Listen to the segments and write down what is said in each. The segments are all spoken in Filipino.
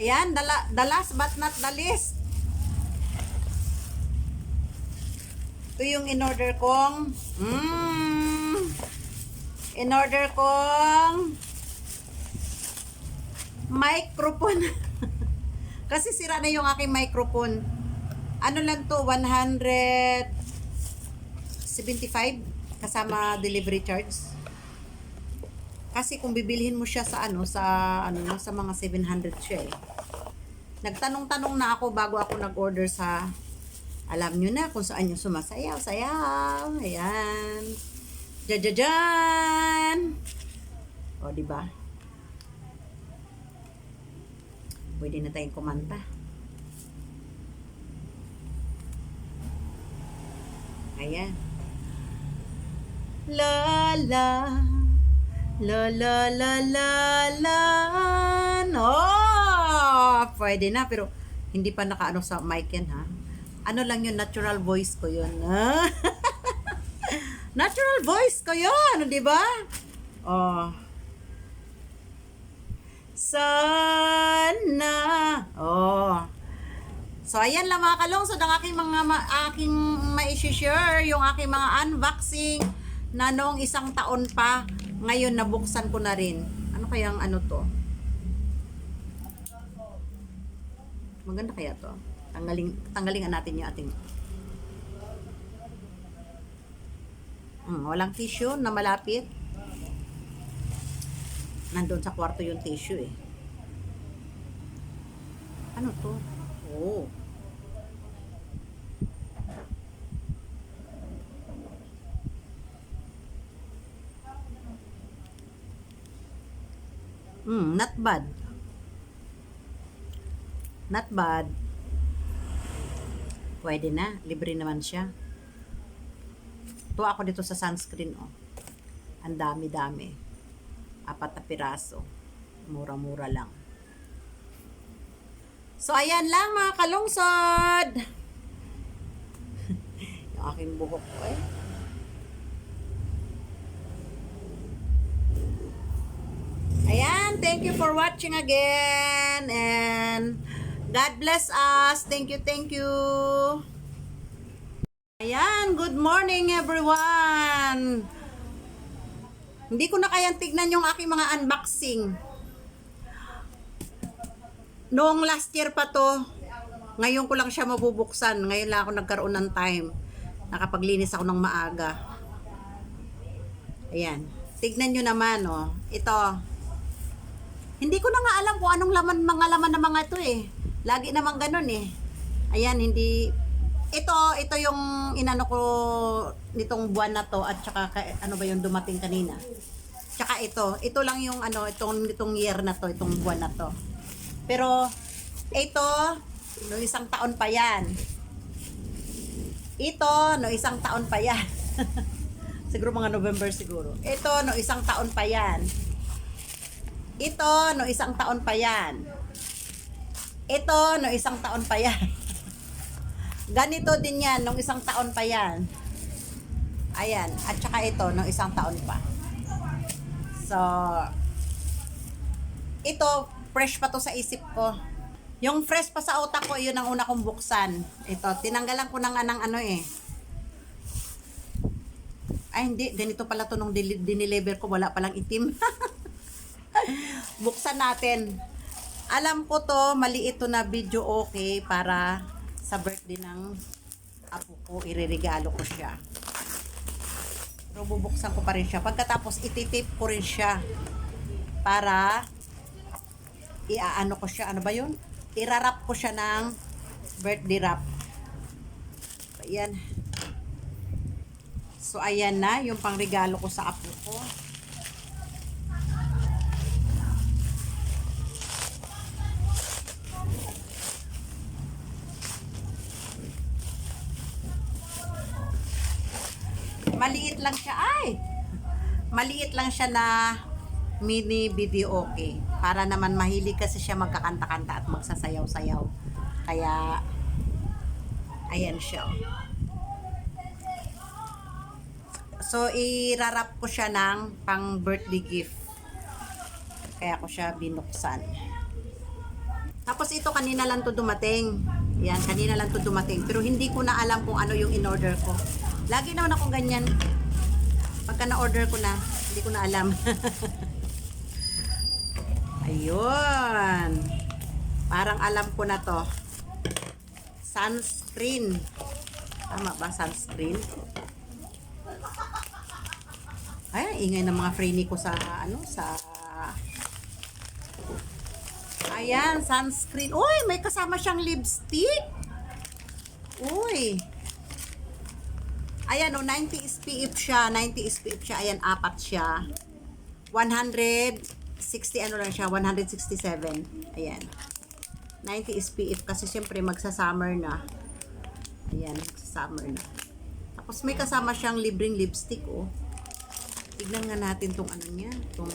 Ayan, the last but not the least. Ito yung in-order kong microphone. Kasi sira na yung aking microphone. Ano lang to, 175 kasama delivery charge. Kasi kung bibilhin mo siya sa sa mga 700 siya eh. Nagtanong-tanong na ako bago ako nag-order sa, alam nyo na kung saan yung sumasayaw. Sayaw. Ayan. Jajajan. O, diba? Pwede na tayong kumanta. Ayan. La la la la la la la. Oh, pwede na pero hindi pa nakaano sa mic yan ha. Ano lang yun, natural voice ko yun. Natural voice ko yun, di ba? Oh. Sana. Oh. So, ayan lang mga kalungsod ang aking aking ma-share, yung aking mga unboxing na noong isang taon pa, ngayon nabuksan ko na rin. Ano kayang ano to? Maganda kaya to? Tanggalin natin yung ating walang tissue na malapit. Nandun sa kwarto yung tissue eh. Ano to? Oh. Not bad. Not bad. Pwede na. Libre naman siya. Tuwa ako dito sa sunscreen, oh. Ang dami-dami. 4 na piraso. Mura-mura lang. So, ayan lang mga kalungsod. Yung aking buhok ko eh. Ayan, thank you for watching again. And God bless us. Thank you, thank you. Ayan, good morning everyone. Hindi ko na kayang tignan yung aking mga unboxing. Noong last year pa to, ngayon ko lang siya mabubuksan. Ngayon lang ako nagkaroon ng time. Nakapaglinis ako ng maaga. Ayan. Tignan nyo naman, oh. Ito. Hindi ko na nga alam kung anong mga laman ng mga ito eh. Lagi namang ganun eh. Ayan, hindi. Ito yung inano ko nitong buwan na to at saka ano ba yung dumating kanina. Tsaka ito lang yung ano, itong year na to, itong buwan na to. Pero ito, no isang taon pa yan. Ito, no isang taon pa yan. Siguro mga November siguro. Ito, no isang taon pa yan. Ito, no isang taon pa yan. Ito, no isang taon pa yan. Ganito din yan, nung isang taon pa yan. Ayan, at saka ito, nung isang taon pa. So, ito, fresh pa to sa isip ko. Yung fresh pa sa utak ko, yun ang una kong buksan. Ito, tinanggalan ko na nga ng ano eh. Ay, hindi, ganito pala to nung diniliver ko, wala palang itim. Buksan natin. Alam ko to, maliit to na video okay para sa birthday ng apo ko, ireregalo ko siya. Pero bubuksan ko pa rin siya. Pagkatapos, ititip ko rin siya para iaano ko siya. Ano ba yun? Irarap ko siya ng birthday wrap. Ayan. So, ayan na yung pangregalo ko sa apo ko. Maliit lang siya. Maliit lang siya na mini video okay. Para naman mahilig kasi siya magkakanta-kanta at magsasayaw-sayaw. Kaya, ayan siya. So, irarap ko siya ng pang birthday gift. Kaya ko siya binuksan. Tapos ito kanina lang to dumating. Yan, kanina lang to dumating. Pero hindi ko na alam kung ano yung in-order ko. Lagi naman akong ganyan. Pagka na-order ko na, hindi ko na alam. Ayun. Parang alam ko na to. Sunscreen. Tama ba? Sunscreen? Ay, ingay ng mga freenie ko sa ayan, sunscreen. Uy, may kasama siyang lipstick. Uy. Ayan, 90 SPF siya. 90 SPF siya. Ayan, apat siya. 160, ano lang siya, 167. Ayan. 90 SPF kasi syempre magsa-summer na. Ayan, magsa-summer na. Tapos may kasama siyang libreng lipstick, oh. Tignan nga natin tong ano niya, tong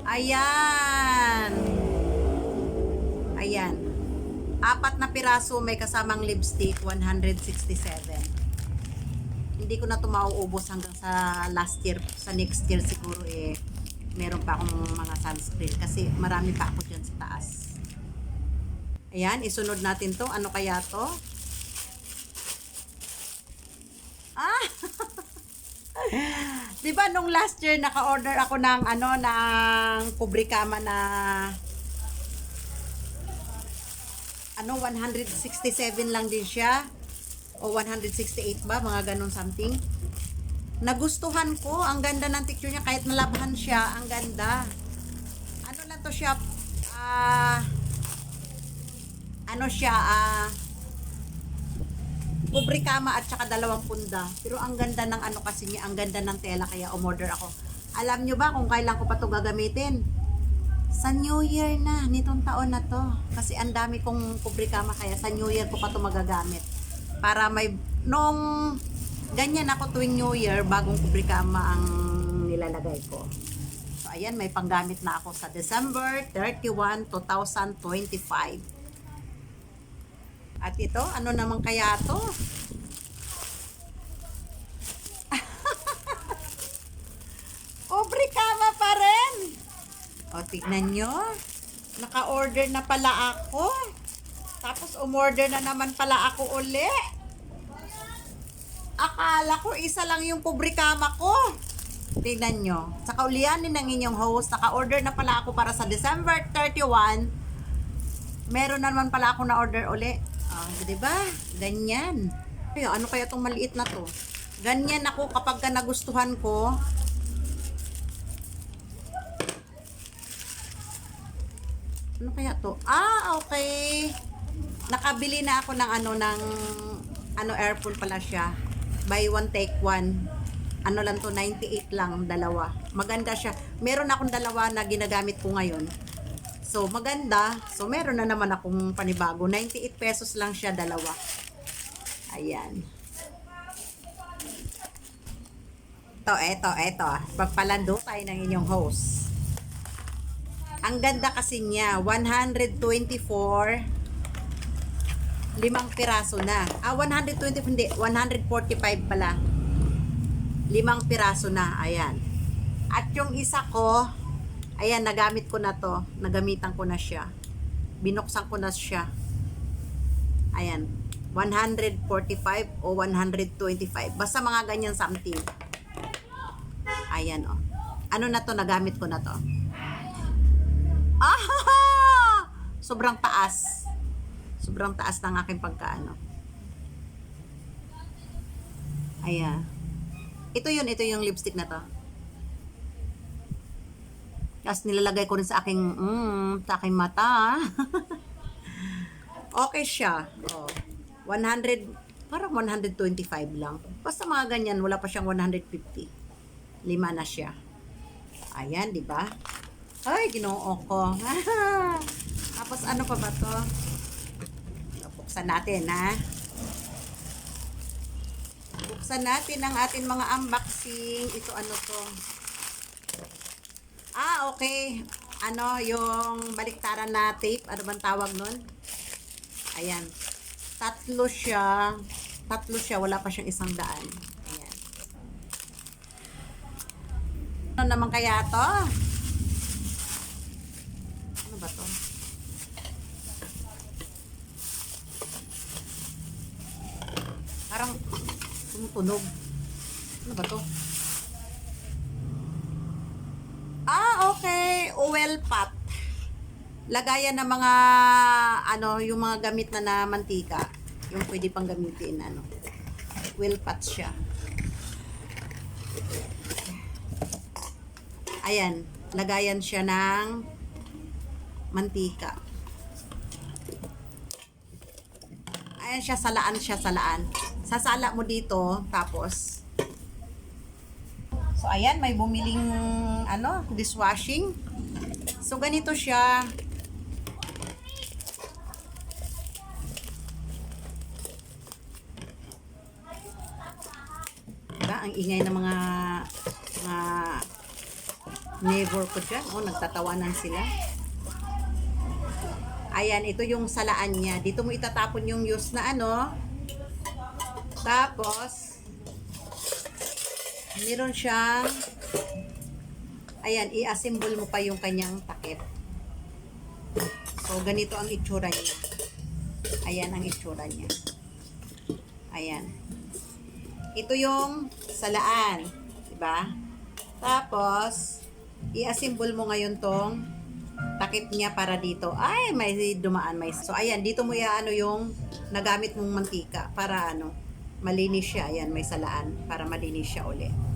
ayan. Ayan. Apat na piraso may kasamang lipstick, 167. Hindi ko na ito mauubos hanggang sa last year, sa next year siguro meron pa akong mga sunscreen kasi marami pa ako dyan sa taas. Ayan, isunod natin to. Ano kaya to? Ah! Diba nung last year naka-order ako ng ng kubrikama na 167 lang din siya o 168 ba, mga ganun something. Nagustuhan ko, ang ganda ng texture niya kahit nalabhan siya, ang ganda. Ano lang to siya, kubrikama at saka 2 punda. Pero ang ganda ng kasi niya, ang ganda ng tela kaya umorder ako. Alam nyo ba kung kailan ko pa to gagamitin? Sa New Year na, nitong taon na to. Kasi ang dami kong kubrikama kaya sa New Year ko pa to magagamit. Para may, nung ganyan ako tuwing New Year, bagong kubrikama ang nilalagay ko. So ayan, may panggamit na ako sa December 31, 2025. At ito, ano naman kaya to? Kubrikama pa rin. O, tignan nyo. Naka-order na pala ako. Tapos, umorder na naman pala ako uli. Akala ko isa lang yung kubrikama ko. Tignan nyo. Sa kaulianin ng inyong host, naka-order na pala ako para sa December 31. Meron na naman pala ako na-order uli. Diba? Ganyan. Kaya, ano kaya tong maliit na to? Ganyan ako kapag nagustuhan ko. Ano kaya to? Okay. Nakabili na ako ng earphone pala siya. Buy one, take one. Ano lang to, 98 lang, dalawa. Maganda siya. Meron akong dalawa na ginagamit ko ngayon. So, maganda. So, meron na naman akong panibago. 98 pesos lang siya, dalawa. Ayan. Eto. Pagpalando tayo ng inyong host. Ang ganda kasi niya. 124. 5 piraso na. 120, hindi. 145 pala. 5 piraso na. Ayan. At yung isa ko, ayan, nagamit ko na to. Nagamitan ko na siya. Binuksan ko na siya. Ayan. 145 o 125. Basta mga ganyan something. Ayan, oh. Ano na to? Nagamit ko na to. Sobrang taas. Sobrang taas ng aking pagkaano. Ayan. Ito yung lipstick na to. Tapos nilalagay ko rin sa aking mata. Okay siya. 100, parang 125 lang. Basta mga ganyan, wala pa siyang 150. 5 na siya. Ayan, di ba? Ay, ginoo ko. Tapos ano pa ba to? Buksan natin, ha? Buksan natin ang ating mga unboxing. Ito ano to? Okay. Yung baliktaran na tape. Ano bang tawag nun? Ayan. Tatlo siya. Wala pa siyang 100. Ayan. Ano naman kaya to? tunog. Ano ba to? Ah, okay. Oil pot. Lagayan ng mga, ano, yung mga gamit na mantika. Yung pwede pang gamitin, ano. Oil pot siya. Ayan. Lagayan siya ng mantika. Ayan siya, salaan siya, salaan. Sasala mo dito, tapos so ayan, may bumiling ano, dishwashing. So ganito siya. Diba? Ang ingay ng mga neighbor ko dyan. Oh, nagtatawanan sila. Ayan, ito yung salaan niya. Dito mo itatapon yung use na ano. Tapos, meron siyang, ayan, i-assemble mo pa yung kanyang takip. So, ganito ang itsura niya. Ayan ang itsura niya. Ayan. Ito yung salaan. Diba? Tapos, i-assemble mo ngayon tong takip niya para dito. Ay, may dumaan. So, ayan, dito mo i-ano yung nagamit mong mantika para ano, malinis siya. Ayan, may salaan para malinis siya ulit.